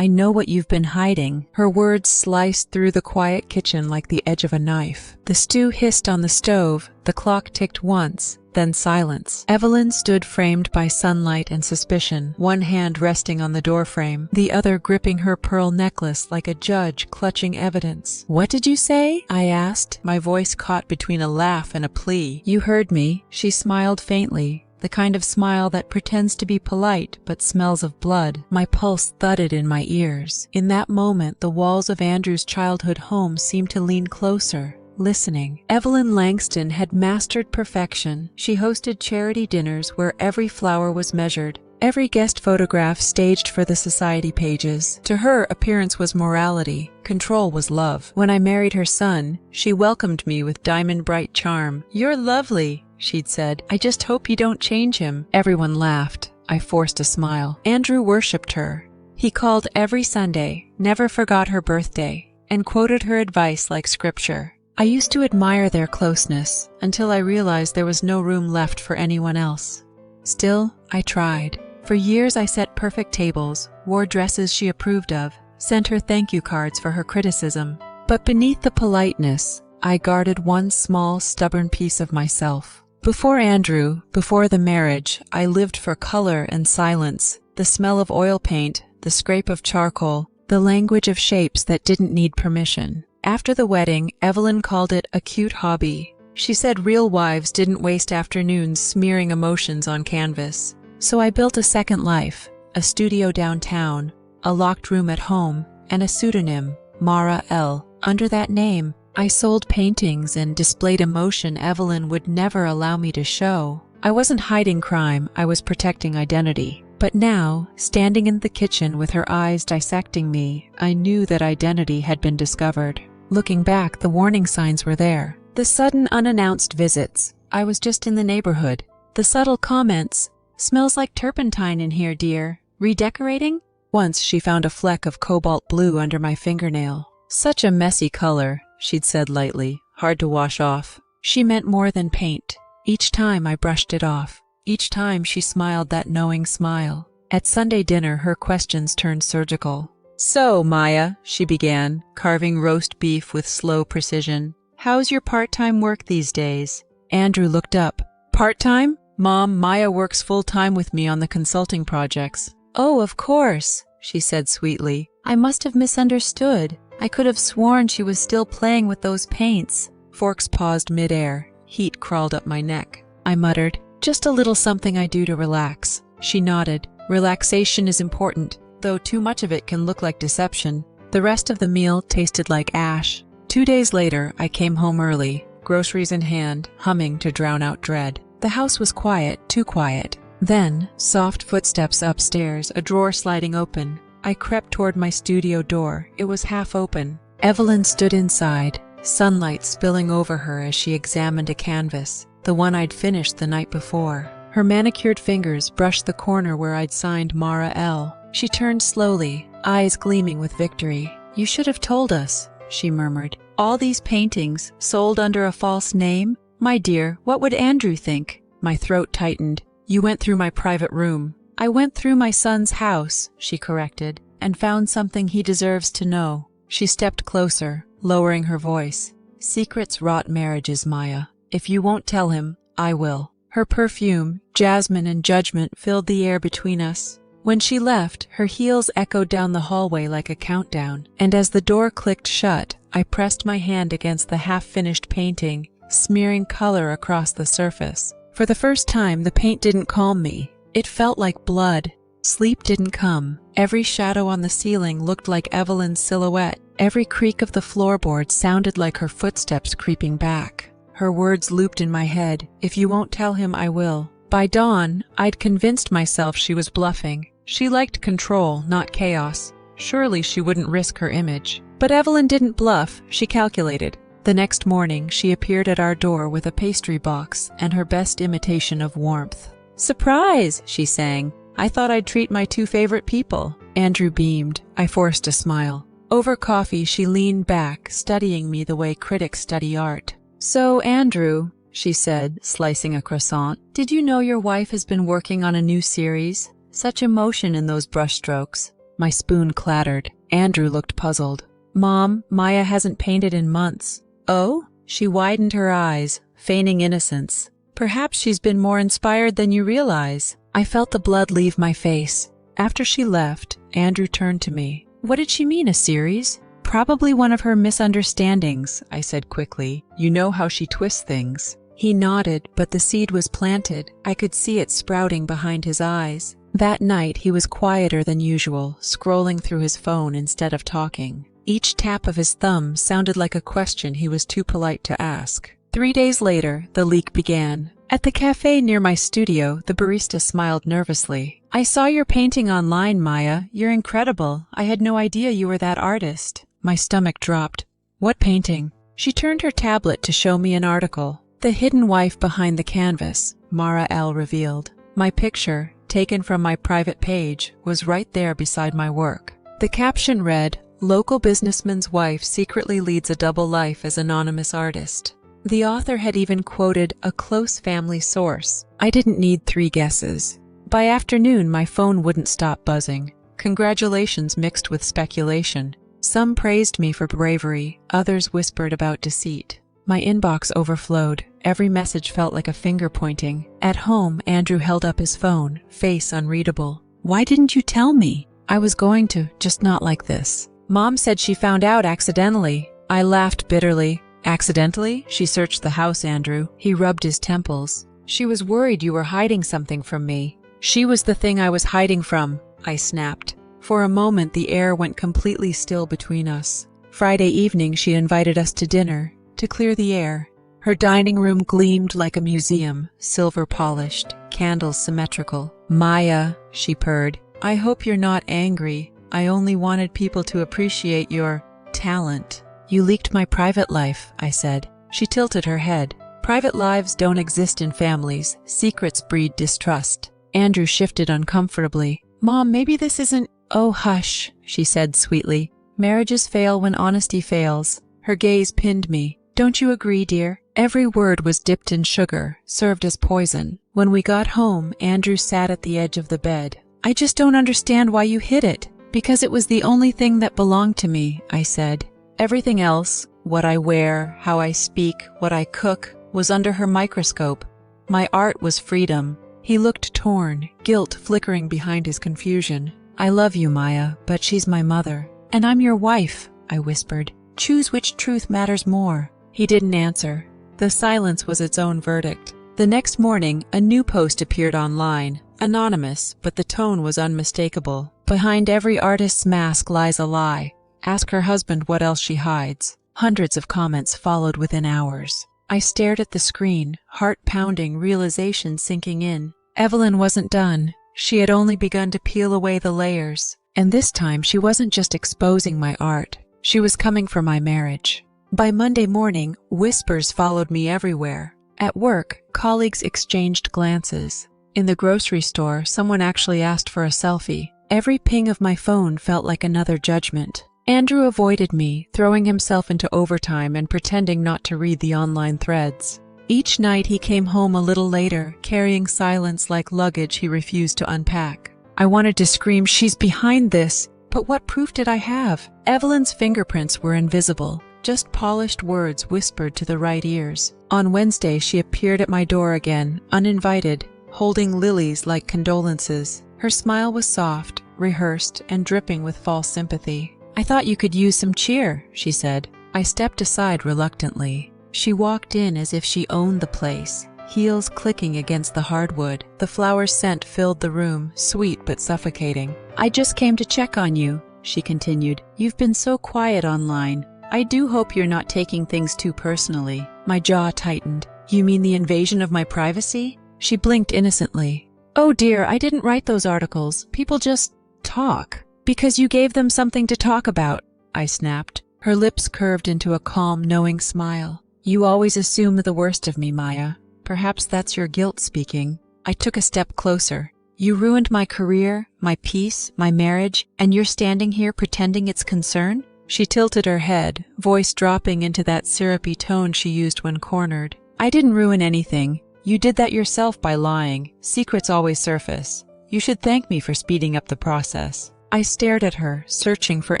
I know what you've been hiding." Her words sliced through the quiet kitchen like the edge of a knife. The stew hissed on the stove, the clock ticked once, then silence. Evelyn stood framed by sunlight and suspicion, one hand resting on the doorframe, the other gripping her pearl necklace like a judge clutching evidence. "What did you say?" I asked, my voice caught between a laugh and a plea. "You heard me." She smiled faintly, the kind of smile that pretends to be polite but smells of blood. My pulse thudded in my ears. In that moment, the walls of Andrew's childhood home seemed to lean closer, listening. Evelyn Langston had mastered perfection. She hosted charity dinners where every flower was measured, every guest photograph staged for the society pages. To her, appearance was morality, control was love. When I married her son, she welcomed me with diamond-bright charm. "You're lovely," she'd said. "I just hope you don't change him." Everyone laughed. I forced a smile. Andrew worshipped her. He called every Sunday, never forgot her birthday, and quoted her advice like scripture. I used to admire their closeness until I realized there was no room left for anyone else. Still, I tried. For years I set perfect tables, wore dresses she approved of, sent her thank you cards for her criticism. But beneath the politeness, I guarded one small, stubborn piece of myself. Before Andrew, before the marriage, I lived for color and silence, the smell of oil paint, the scrape of charcoal, the language of shapes that didn't need permission. After the wedding, Evelyn called it a cute hobby. She said real wives didn't waste afternoons smearing emotions on canvas. So I built a second life, a studio downtown, a locked room at home, and a pseudonym, Mara L. Under that name, I sold paintings and displayed emotion Evelyn would never allow me to show. I wasn't hiding crime, I was protecting identity. But now, standing in the kitchen with her eyes dissecting me, I knew that identity had been discovered. Looking back, the warning signs were there. The sudden unannounced visits. I was just in the neighborhood. The subtle comments. "Smells like turpentine in here, dear. Redecorating?" Once she found a fleck of cobalt blue under my fingernail. "Such a messy color," she'd said lightly, "hard to wash off." She meant more than paint. Each time I brushed it off. Each time she smiled that knowing smile. At Sunday dinner, her questions turned surgical. "So, Maya," she began, carving roast beef with slow precision, "how's your part-time work these days?" Andrew looked up. "Part-time? Mom, Maya works full-time with me on the consulting projects." "Oh, of course," she said sweetly. "I must have misunderstood. I could have sworn she was still playing with those paints." Forks paused mid-air. Heat crawled up my neck. I muttered, "Just a little something I do to relax." She nodded. Relaxation is important, though too much of it can look like deception. The rest of the meal tasted like ash. 2 days later, I came home early, groceries in hand, humming to drown out dread. The house was quiet, too quiet. Then, soft footsteps upstairs, a drawer sliding open. I crept toward my studio door. It was half open. Evelyn stood inside, sunlight spilling over her as she examined a canvas, the one I'd finished the night before. Her manicured fingers brushed the corner where I'd signed Mara L. She turned slowly, eyes gleaming with victory. "You should have told us," she murmured. "All these paintings, sold under a false name? My dear, what would Andrew think?" My throat tightened. "You went through my private room." "I went through my son's house," she corrected, "and found something he deserves to know." She stepped closer, lowering her voice. "Secrets rot marriages, Maya. If you won't tell him, I will." Her perfume, jasmine and judgment filled the air between us. When she left, her heels echoed down the hallway like a countdown, and as the door clicked shut, I pressed my hand against the half-finished painting, smearing color across the surface. For the first time, the paint didn't calm me. It felt like blood. Sleep didn't come. Every shadow on the ceiling looked like Evelyn's silhouette. Every creak of the floorboard sounded like her footsteps creeping back. Her words looped in my head. "If you won't tell him, I will." By dawn, I'd convinced myself she was bluffing. She liked control, not chaos. Surely she wouldn't risk her image. But Evelyn didn't bluff, she calculated. The next morning, she appeared at our door with a pastry box and her best imitation of warmth. "Surprise!" she sang. "I thought I'd treat my 2 favorite people." Andrew beamed. I forced a smile. Over coffee, she leaned back, studying me the way critics study art. "So, Andrew," she said, slicing a croissant, "did you know your wife has been working on a new series? Such emotion in those brushstrokes." My spoon clattered. Andrew looked puzzled. Mom, Maya hasn't painted in months. Oh? She widened her eyes, feigning innocence. Perhaps she's been more inspired than you realize. I felt the blood leave my face. After she left, Andrew turned to me. What did she mean, a series? Probably one of her misunderstandings, I said quickly. You know how she twists things. He nodded, but the seed was planted. I could see it sprouting behind his eyes. That night he was quieter than usual, scrolling through his phone instead of talking. Each tap of his thumb sounded like a question he was too polite to ask. 3 days later, the leak began. At the cafe near my studio, the barista smiled nervously. I saw your painting online, Maya. You're incredible. I had no idea you were that artist. My stomach dropped. What painting? She turned her tablet to show me an article. The hidden wife behind the canvas, Mara L. revealed. My picture, taken from my private page, was right there beside my work. The caption read, "Local businessman's wife secretly leads a double life as anonymous artist." The author had even quoted a close family source. I didn't need 3 guesses. By afternoon, my phone wouldn't stop buzzing. Congratulations mixed with speculation. Some praised me for bravery, others whispered about deceit. My inbox overflowed. Every message felt like a finger pointing. At home, Andrew held up his phone, face unreadable. Why didn't you tell me? I was going to, just not like this. Mom said she found out accidentally. I laughed bitterly. Accidentally? She searched the house, Andrew. He rubbed his temples. She was worried you were hiding something from me. She was the thing I was hiding from, I snapped. For a moment, the air went completely still between us. Friday evening, she invited us to dinner, to clear the air. Her dining room gleamed like a museum, silver polished, candles symmetrical. Maya, she purred, I hope you're not angry. I only wanted people to appreciate your talent. You leaked my private life, I said. She tilted her head. Private lives don't exist in families. Secrets breed distrust. Andrew shifted uncomfortably. Mom, maybe this isn't... Oh, hush, she said sweetly. Marriages fail when honesty fails. Her gaze pinned me. Don't you agree, dear? Every word was dipped in sugar, served as poison. When we got home, Andrew sat at the edge of the bed. I just don't understand why you hid it. Because it was the only thing that belonged to me, I said. Everything else, what I wear, how I speak, what I cook, was under her microscope. My art was freedom. He looked torn, guilt flickering behind his confusion. I love you, Maya, but she's my mother. And I'm your wife, I whispered. Choose which truth matters more. He didn't answer. The silence was its own verdict. The next morning, a new post appeared online. Anonymous, but the tone was unmistakable. Behind every artist's mask lies a lie. Ask her husband what else she hides. Hundreds of comments followed within hours. I stared at the screen, heart-pounding, realization sinking in. Evelyn wasn't done. She had only begun to peel away the layers. And this time, she wasn't just exposing my art. She was coming for my marriage. By Monday morning, whispers followed me everywhere. At work, colleagues exchanged glances. In the grocery store, someone actually asked for a selfie. Every ping of my phone felt like another judgment. Andrew avoided me, throwing himself into overtime and pretending not to read the online threads. Each night he came home a little later, carrying silence like luggage he refused to unpack. I wanted to scream, she's behind this, but what proof did I have? Evelyn's fingerprints were invisible, just polished words whispered to the right ears. On Wednesday she appeared at my door again, uninvited, holding lilies like condolences. Her smile was soft, rehearsed, and dripping with false sympathy. I thought you could use some cheer, she said. I stepped aside reluctantly. She walked in as if she owned the place, heels clicking against the hardwood. The flower scent filled the room, sweet but suffocating. I just came to check on you, she continued. You've been so quiet online. I do hope you're not taking things too personally. My jaw tightened. You mean the invasion of my privacy? She blinked innocently. Oh dear, I didn't write those articles. People just talk. Because you gave them something to talk about, I snapped. Her lips curved into a calm, knowing smile. You always assume the worst of me, Maya. Perhaps that's your guilt speaking. I took a step closer. You ruined my career, my peace, my marriage, and you're standing here pretending it's concern? She tilted her head, voice dropping into that syrupy tone she used when cornered. I didn't ruin anything. You did that yourself by lying. Secrets always surface. You should thank me for speeding up the process. I stared at her, searching for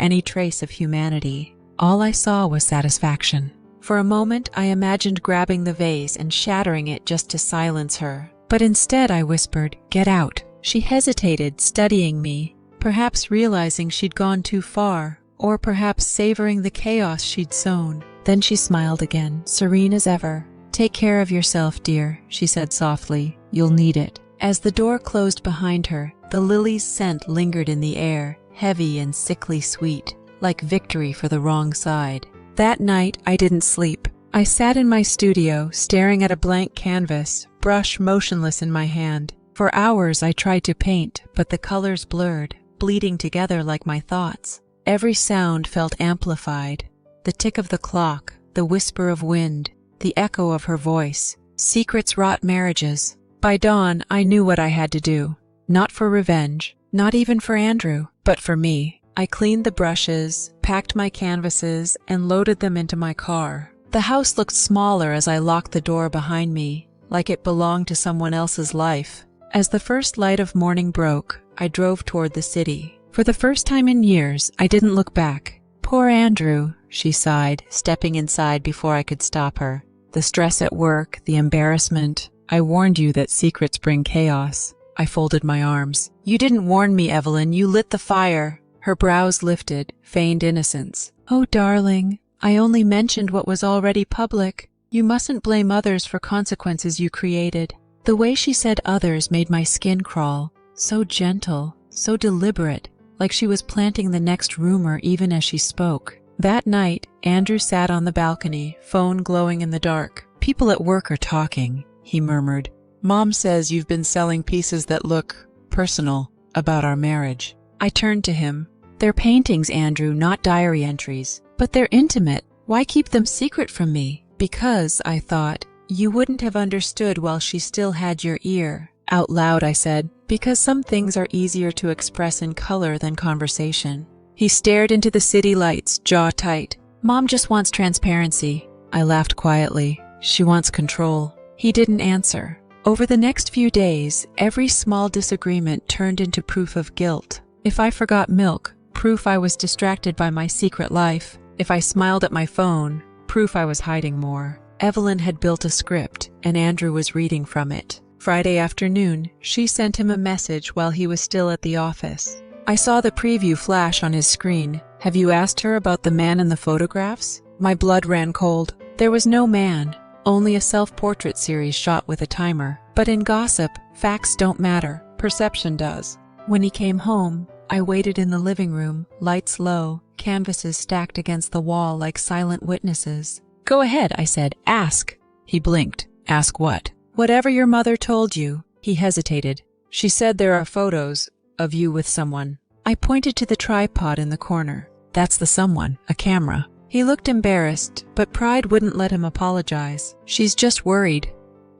any trace of humanity. All I saw was satisfaction. For a moment, I imagined grabbing the vase and shattering it just to silence her. But instead I whispered, "Get out." She hesitated, studying me, perhaps realizing she'd gone too far, or perhaps savoring the chaos she'd sown. Then she smiled again, serene as ever. "Take care of yourself, dear," she said softly. "You'll need it." As the door closed behind her, the lily's scent lingered in the air, heavy and sickly sweet, like victory for the wrong side. That night, I didn't sleep. I sat in my studio, staring at a blank canvas, brush motionless in my hand. For hours I tried to paint, but the colors blurred, bleeding together like my thoughts. Every sound felt amplified. The tick of the clock, the whisper of wind, the echo of her voice. Secrets wrought marriages. By dawn, I knew what I had to do. Not for revenge, not even for Andrew, but for me. I cleaned the brushes, packed my canvases, and loaded them into my car. The house looked smaller as I locked the door behind me, like it belonged to someone else's life. As the first light of morning broke, I drove toward the city. For the first time in years, I didn't look back. "Poor Andrew," she sighed, stepping inside before I could stop her. "The stress at work, the embarrassment. I warned you that secrets bring chaos." I folded my arms. "You didn't warn me, Evelyn. You lit the fire." Her brows lifted, feigned innocence. "Oh, darling, I only mentioned what was already public. You mustn't blame others for consequences you created." The way she said others made my skin crawl. So gentle, so deliberate, like she was planting the next rumor even as she spoke. That night, Andrew sat on the balcony, phone glowing in the dark. "People at work are talking," he murmured. "Mom says you've been selling pieces that look personal about our marriage." I turned to him. "They're paintings, Andrew, not diary entries. But they're intimate. Why keep them secret from me?" "Because," I thought, "you wouldn't have understood while she still had your ear." Out loud I said, "Because some things are easier to express in color than conversation." He stared into the city lights, jaw tight. "Mom just wants transparency." I laughed quietly. "She wants control." He didn't answer. Over the next few days, every small disagreement turned into proof of guilt. If I forgot milk, proof I was distracted by my secret life. If I smiled at my phone, proof I was hiding more. Evelyn had built a script, and Andrew was reading from it. Friday afternoon, she sent him a message while he was still at the office. I saw the preview flash on his screen. "Have you asked her about the man in the photographs?" My blood ran cold. There was no man, only a self-portrait series shot with a timer. But in gossip, facts don't matter, perception does. When he came home, I waited in the living room, lights low, canvases stacked against the wall like silent witnesses. "Go ahead," I said. "Ask." He blinked. "Ask what?" "Whatever your mother told you." He hesitated. "She said there are photos of you with someone." I pointed to the tripod in the corner. "That's the someone, a camera." He looked embarrassed, but pride wouldn't let him apologize. "She's just worried."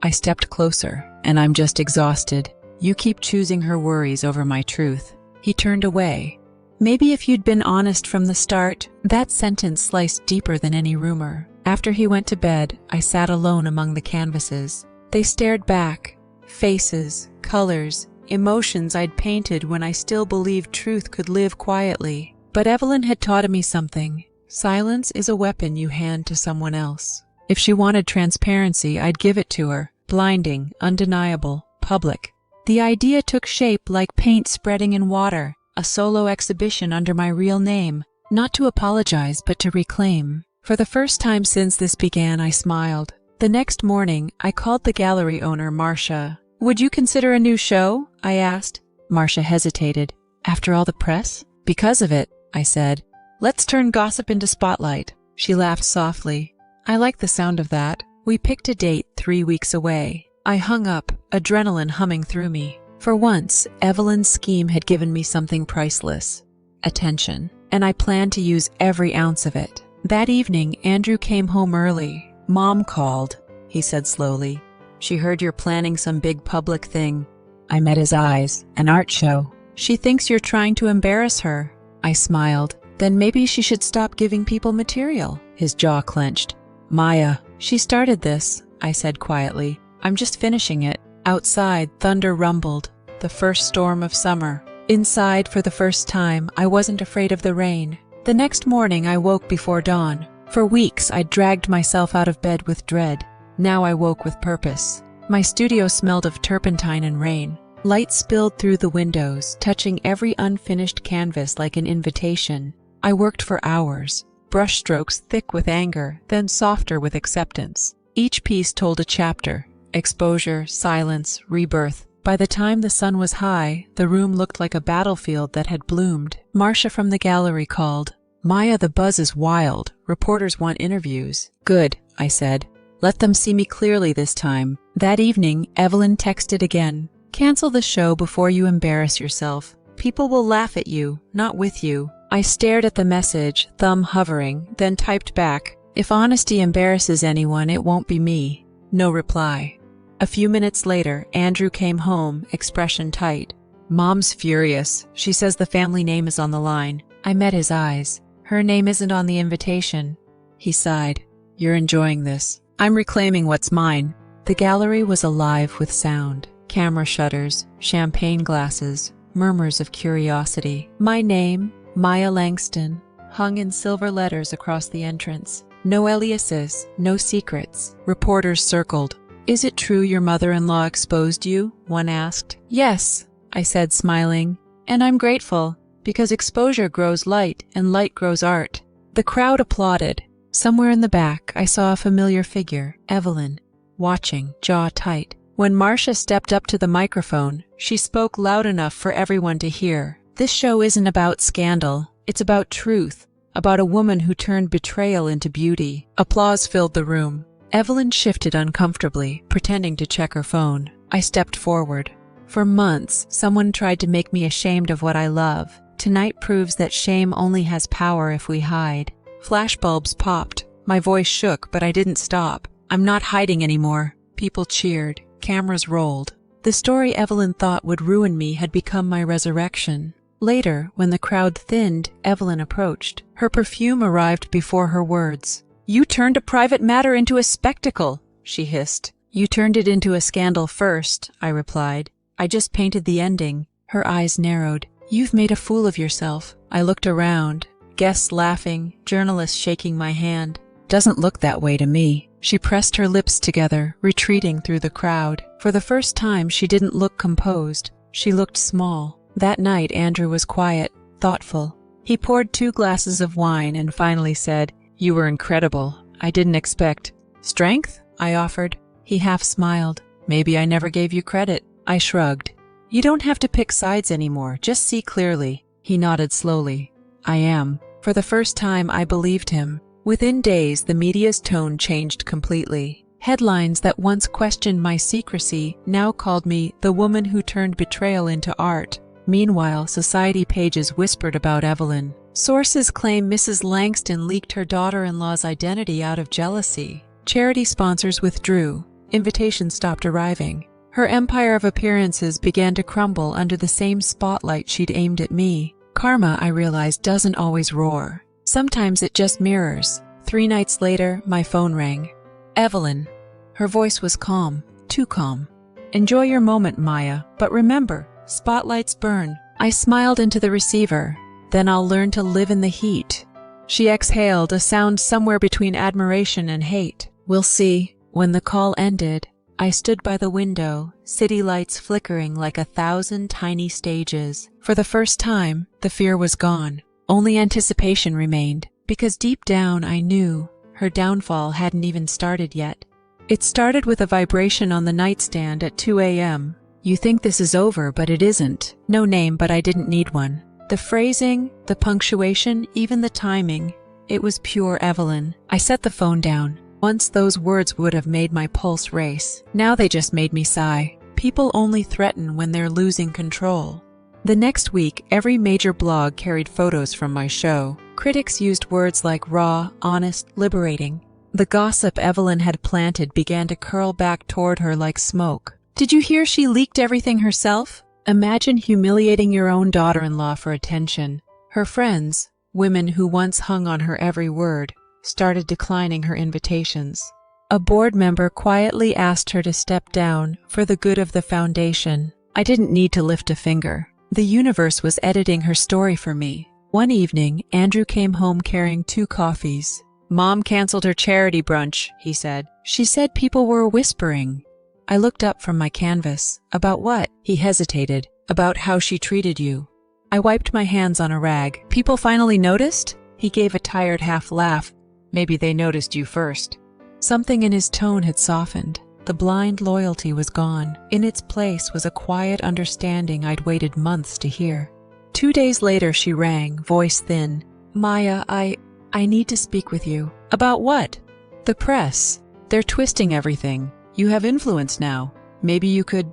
I stepped closer. "And I'm just exhausted. You keep choosing her worries over my truth." He turned away. Maybe if you'd been honest from the start, that sentence sliced deeper than any rumor. After he went to bed, I sat alone among the canvases. They stared back. Faces, colors, emotions I'd painted when I still believed truth could live quietly. But Evelyn had taught me something. Silence is a weapon you hand to someone else. If she wanted transparency, I'd give it to her. Blinding, undeniable, public. The idea took shape like paint spreading in water, a solo exhibition under my real name, not to apologize but to reclaim. For the first time since this began, I smiled. The next morning, I called the gallery owner, Marcia. "Would you consider a new show?" I asked. Marcia hesitated. "After all the press?" "Because of it," I said. "Let's turn gossip into spotlight." She laughed softly. I liked the sound of that. We picked a date 3 weeks away. I hung up, adrenaline humming through me. For once, Evelyn's scheme had given me something priceless. Attention. And I planned to use every ounce of it. That evening, Andrew came home early. "Mom called," he said slowly. "She heard you're planning some big public thing." I met his eyes. "An art show." "She thinks you're trying to embarrass her." I smiled. "Then maybe she should stop giving people material." His jaw clenched. "Maya, she started this," I said quietly. "I'm just finishing it." Outside, thunder rumbled. The first storm of summer. Inside, for the first time, I wasn't afraid of the rain. The next morning, I woke before dawn. For weeks, I'd dragged myself out of bed with dread. Now I woke with purpose. My studio smelled of turpentine and rain. Light spilled through the windows, touching every unfinished canvas like an invitation. I worked for hours, brushstrokes thick with anger, then softer with acceptance. Each piece told a chapter: exposure, silence, rebirth. By the time the sun was high, the room looked like a battlefield that had bloomed. Marcia from the gallery called. "Maya, the buzz is wild. Reporters want interviews." "Good," I said. "Let them see me clearly this time." That evening, Evelyn texted again. "Cancel the show before you embarrass yourself. People will laugh at you, not with you." I stared at the message, thumb hovering, then typed back, "If honesty embarrasses anyone, it won't be me." No reply. A few minutes later, Andrew came home, expression tight. "Mom's furious. She says the family name is on the line." I met his eyes. "Her name isn't on the invitation." He sighed. "You're enjoying this. I'm reclaiming what's mine." The gallery was alive with sound. Camera shutters, champagne glasses, murmurs of curiosity. My name, Maya Langston, hung in silver letters across the entrance. No aliases, no secrets. Reporters circled. "Is it true your mother-in-law exposed you?" one asked. "Yes," I said, smiling. "And I'm grateful, because exposure grows light and light grows art." The crowd applauded. Somewhere in the back, I saw a familiar figure, Evelyn, watching, jaw tight. When Marcia stepped up to the microphone, she spoke loud enough for everyone to hear. "This show isn't about scandal. It's about truth, about a woman who turned betrayal into beauty." Applause filled the room. Evelyn shifted uncomfortably, pretending to check her phone. I stepped forward. "For months, someone tried to make me ashamed of what I love. Tonight proves that shame only has power if we hide." Flashbulbs popped. My voice shook, but I didn't stop. "I'm not hiding anymore." People cheered. Cameras rolled. The story Evelyn thought would ruin me had become my resurrection. Later, when the crowd thinned, Evelyn approached. Her perfume arrived before her words. "You turned a private matter into a spectacle," she hissed. "You turned it into a scandal first," I replied. "I just painted the ending." Her eyes narrowed. "You've made a fool of yourself." I looked around. Guests laughing, journalists shaking my hand. "Doesn't look that way to me." She pressed her lips together, retreating through the crowd. For the first time, she didn't look composed. She looked small. That night, Andrew was quiet, thoughtful. He poured 2 glasses of wine and finally said, "You were incredible. I didn't expect." "Strength?" I offered. He half smiled. "Maybe I never gave you credit." I shrugged. "You don't have to pick sides anymore. Just see clearly." He nodded slowly. "I am." For the first time, I believed him. Within days, the media's tone changed completely. Headlines that once questioned my secrecy now called me the woman who turned betrayal into art. Meanwhile, society pages whispered about Evelyn. Sources claim Mrs. Langston leaked her daughter-in-law's identity out of jealousy. Charity sponsors withdrew. Invitations stopped arriving. Her empire of appearances began to crumble under the same spotlight she'd aimed at me. Karma, I realized, doesn't always roar. Sometimes it just mirrors. 3 nights later, my phone rang. "Evelyn." Her voice was calm, too calm. "Enjoy your moment, Maya, but remember, spotlights burn." I smiled into the receiver. "Then I'll learn to live in the heat." She exhaled, a sound somewhere between admiration and hate. "We'll see." When the call ended, I stood by the window, city lights flickering like 1,000 tiny stages. For the first time, the fear was gone. Only anticipation remained, because deep down I knew her downfall hadn't even started yet. It started with a vibration on the nightstand at 2 a.m. "You think this is over, but it isn't." No name, but I didn't need one. The phrasing, the punctuation, even the timing. It was pure Evelyn. I set the phone down. Once those words would have made my pulse race. Now they just made me sigh. People only threaten when they're losing control. The next week, every major blog carried photos from my show. Critics used words like raw, honest, liberating. The gossip Evelyn had planted began to curl back toward her like smoke. "Did you hear she leaked everything herself?" Imagine humiliating your own daughter-in-law for attention. Her friends, women who once hung on her every word, started declining her invitations. A board member quietly asked her to step down for the good of the foundation. I didn't need to lift a finger. The universe was editing her story for me. One evening, Andrew came home carrying 2 coffees. "Mom canceled her charity brunch," he said. "She said people were whispering." I looked up from my canvas. "About what?" He hesitated. "About how she treated you." I wiped my hands on a rag. "People finally noticed?" He gave a tired half laugh. "Maybe they noticed you first." Something in his tone had softened. The blind loyalty was gone. In its place was a quiet understanding I'd waited months to hear. 2 days later she rang, voice thin. "Maya, I need to speak with you." "About what?" "The press. They're twisting everything. You have influence now. Maybe you could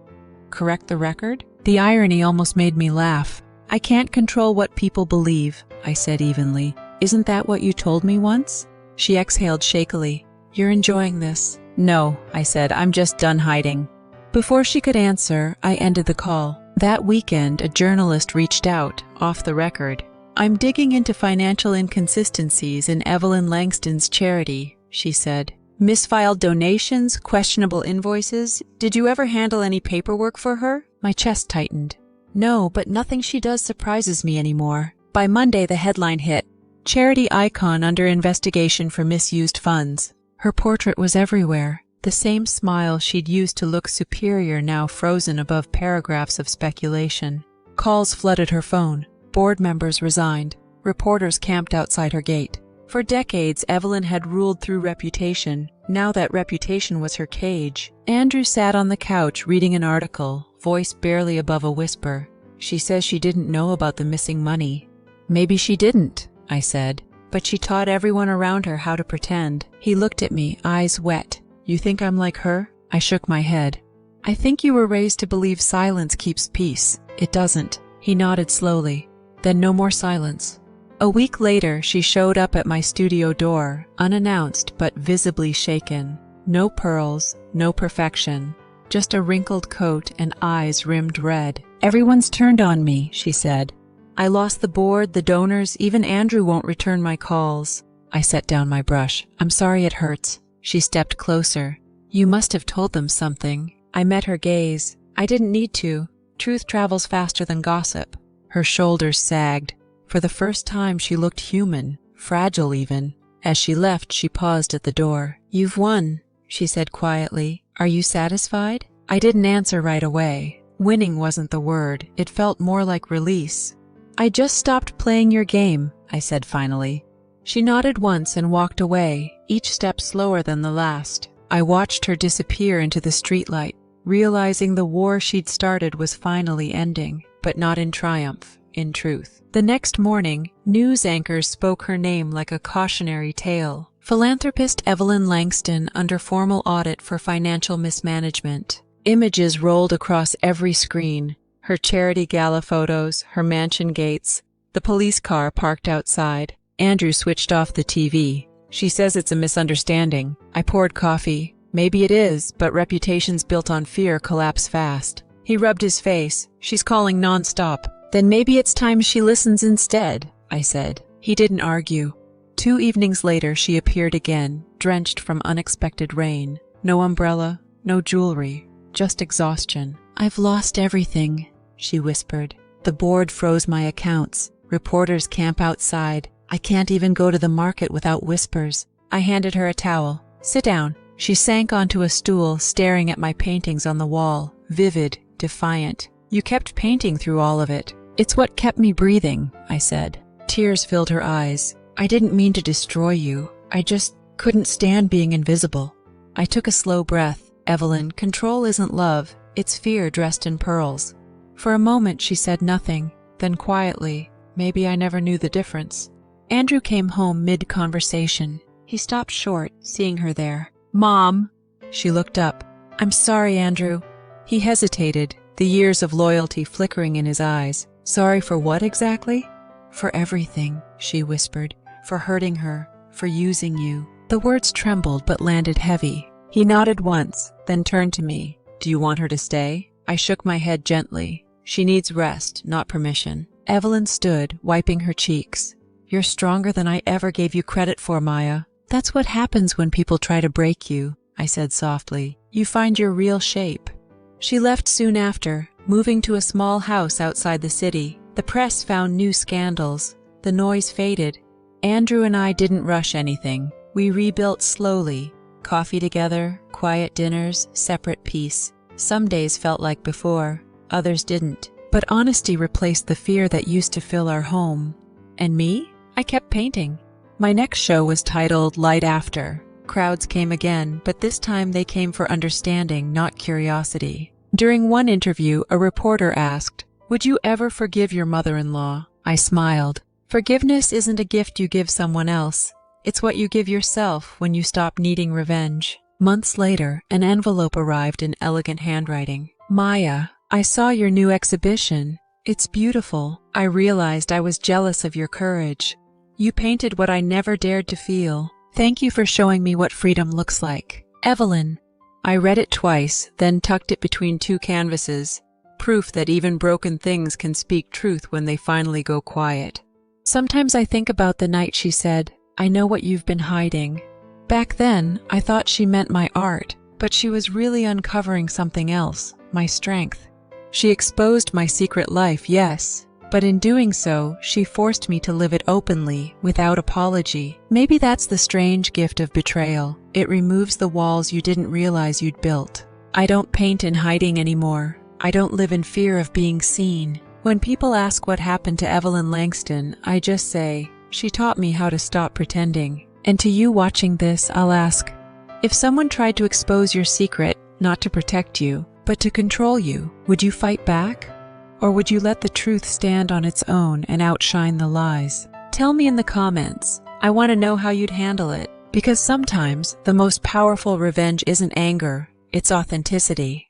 correct the record?" The irony almost made me laugh. "I can't control what people believe," I said evenly. "Isn't that what you told me once?" She exhaled shakily. "You're enjoying this?" "No," I said. "I'm just done hiding." Before she could answer, I ended the call. That weekend, a journalist reached out, off the record. "I'm digging into financial inconsistencies in Evelyn Langston's charity," she said. "Misfiled donations, questionable invoices. Did you ever handle any paperwork for her?" My chest tightened. "No, but nothing she does surprises me anymore." By Monday, the headline hit. "Charity icon under investigation for misused funds." Her portrait was everywhere. The same smile she'd used to look superior now frozen above paragraphs of speculation. Calls flooded her phone. Board members resigned. Reporters camped outside her gate. For decades, Evelyn had ruled through reputation. Now that reputation was her cage. Andrew sat on the couch reading an article, voice barely above a whisper. "She says she didn't know about the missing money." "Maybe she didn't," I said. "But she taught everyone around her how to pretend." He looked at me, eyes wet. "You think I'm like her?" I shook my head. "I think you were raised to believe silence keeps peace. It doesn't." He nodded slowly. "Then no more silence." A week later, she showed up at my studio door, unannounced but visibly shaken. No pearls, no perfection. Just a wrinkled coat and eyes rimmed red. "Everyone's turned on me," she said. "I lost the board, the donors, even Andrew won't return my calls." I set down my brush. "I'm sorry it hurts." She stepped closer. "You must have told them something." I met her gaze. "I didn't need to. Truth travels faster than gossip." Her shoulders sagged. For the first time she looked human, fragile even. As she left, she paused at the door. "You've won," she said quietly. "Are you satisfied?" I didn't answer right away. Winning wasn't the word. It felt more like release. "I just stopped playing your game," I said finally. She nodded once and walked away, each step slower than the last. I watched her disappear into the streetlight, realizing the war she'd started was finally ending, but not in triumph, in truth. The next morning, news anchors spoke her name like a cautionary tale. Philanthropist Evelyn Langston under formal audit for financial mismanagement. Images rolled across every screen. Her charity gala photos, her mansion gates, the police car parked outside. Andrew switched off the TV. "She says it's a misunderstanding." I poured coffee. "Maybe it is, but reputations built on fear collapse fast." He rubbed his face. "She's calling nonstop." "Then maybe it's time she listens instead," I said. He didn't argue. 2 evenings later she appeared again, drenched from unexpected rain. No umbrella, no jewelry, just exhaustion. "I've lost everything," she whispered. "The board froze my accounts. Reporters camp outside. I can't even go to the market without whispers." I handed her a towel. "Sit down." She sank onto a stool, staring at my paintings on the wall, vivid, defiant. "You kept painting through all of it." "It's what kept me breathing," I said. Tears filled her eyes. "I didn't mean to destroy you. I just couldn't stand being invisible." I took a slow breath. "Evelyn, control isn't love. It's fear dressed in pearls." For a moment she said nothing. Then quietly, "Maybe I never knew the difference." Andrew came home mid-conversation. He stopped short, seeing her there. "Mom!" She looked up. "I'm sorry, Andrew." He hesitated, the years of loyalty flickering in his eyes. "Sorry for what exactly?" "For everything," she whispered. "For hurting her, for using you." The words trembled but landed heavy. He nodded once, then turned to me. "Do you want her to stay?" I shook my head gently. "She needs rest, not permission." Evelyn stood, wiping her cheeks. "You're stronger than I ever gave you credit for, Maya." "That's what happens when people try to break you," I said softly. "You find your real shape." She left soon after, moving to a small house outside the city. The press found new scandals. The noise faded. Andrew and I didn't rush anything. We rebuilt slowly. Coffee together, quiet dinners, separate peace. Some days felt like before, others didn't. But honesty replaced the fear that used to fill our home. And me? I kept painting. My next show was titled Light After. Crowds came again, but this time they came for understanding, not curiosity. During one interview, a reporter asked, "Would you ever forgive your mother-in-law?" I smiled. Forgiveness isn't a gift you give someone else. It's what you give yourself when you stop needing revenge. Months later, an envelope arrived in elegant handwriting. "Maya, I saw your new exhibition. It's beautiful. I realized I was jealous of your courage. You painted what I never dared to feel. Thank you for showing me what freedom looks like. Evelyn." I read it twice, then tucked it between two canvases. Proof that even broken things can speak truth when they finally go quiet. Sometimes I think about the night she said, "I know what you've been hiding." Back then, I thought she meant my art, but she was really uncovering something else, my strength. She exposed my secret life, yes, but in doing so, she forced me to live it openly, without apology. Maybe that's the strange gift of betrayal. It removes the walls you didn't realize you'd built. I don't paint in hiding anymore. I don't live in fear of being seen. When people ask what happened to Evelyn Langston, I just say, she taught me how to stop pretending. And to you watching this, I'll ask, if someone tried to expose your secret, not to protect you, but to control you, would you fight back? Or would you let the truth stand on its own and outshine the lies? Tell me in the comments. I want to know how you'd handle it. Because sometimes the most powerful revenge isn't anger, it's authenticity.